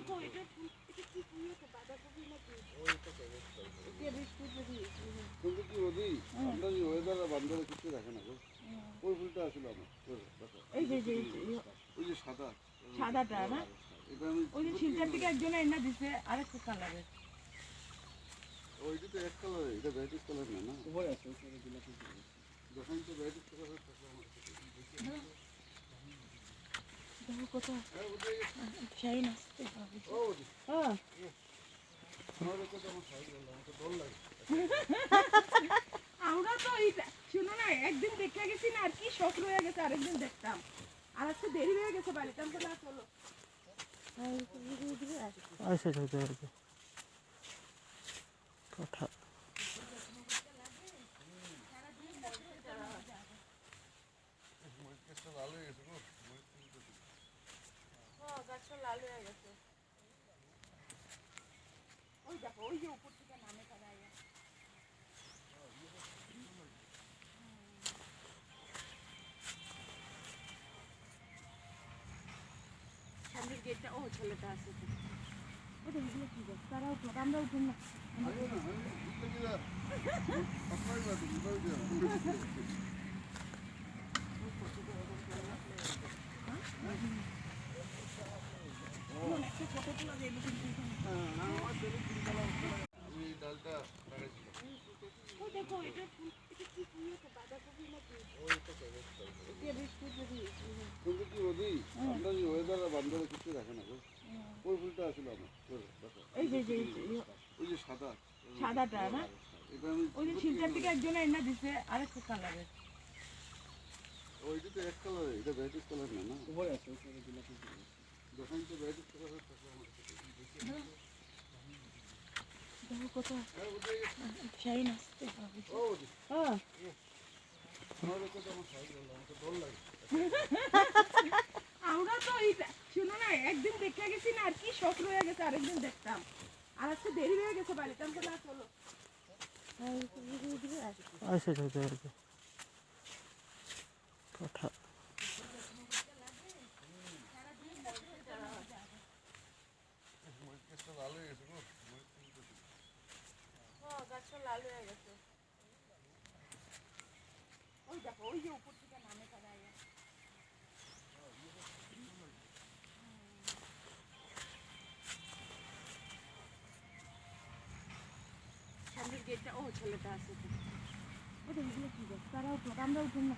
দেখো এটা এটা কি ফুল আছে বাঁধাকপি নাকি এটা বিস্কুট নাকি কিন্তু কি ওদি আমরা যে ওয়েদার বান্দরে কিছু দেখে না গো ওই ফুলটা আসলে আমার এই যে ওই যে সাদা সাদাটা না এটা আমি ওই যে শিলচার থেকে একজন এনে দিছে আরেকটা কালারের ওইটা তো এক কালার এটা ভ্যারাইটিস কালার না না উপরে আছে উপরে গোলাপি যখন তো ভ্যারাইটিস কালার থাকে আমার দেখো কোথায় শাড়ি নাচতে হবে ও ওদি হ্যাঁ আমাদের তো আমার সাইজ বললাম আমাকে ডর লাগে আমরা তো শুনো না একদিন দেখে গেছি না আর কি শখ রয়ে গেছে আরেকদিন দেখতাম আর আজকে দেরি হয়ে গেছে বাড়িতে আমি না চলো আচ্ছা আচ্ছা আচ্ছা কথা লাল হয়ে গেছে গো গাছটা লাল হয়ে গেছে ওই দেখো ওই যে উপর থেকে নামে তারা সামনের গেটটা ও ছেলেটা আছে ওটা এগুলো কি গাছ তারা উঠলো আমরা উঠুন না আমি ডালটা লাগাইছিলাম ও দেখো এটা এটা কি ফুল আছে বাঁধাকপি নাকি এটা বিস্কুট নাকি কিন্তু কি ওদি আমরা যে ওয়েদার বান্দরে কিছু দেখে না গো ওই ফুলটা আসলে আমার এই যে ওই যে সাদা সাদাটা না এটা আমি ওই যে শিলচার থেকে একজন এনে দিছে আরেকটা কালারের ওইটা তো এক কালার এটা ভ্যারাইটিস কালার না না উপরে আছে উপরে গোলাপি যখন তো ভ্যারাইটিস কালার থাকে আমার দেখো কোথায় শাড়ি নাচতে হবে ও ওদি হ্যাঁ আমাদের তো আমার সাইজ বললাম আমাকে ডর লাগে আমরা তো শুনো না একদিন দেখে গেছি না আর কি শখ রয়ে গেছে আরেকদিন দেখতাম আর আজকে দেরি হয়ে গেছে বাড়িতে আমি না চলো আচ্ছা আচ্ছা আচ্ছা কথা লাল হয়ে গেছে গো গাছটা লাল হয়ে গেছে ওই দেখো ওই যে উপর থেকে নামে তারা সামনের গেটটা ও ছেলেটা আছে ওটা এগুলো কি গাছ তারা উঠলো আমরা উঠুন না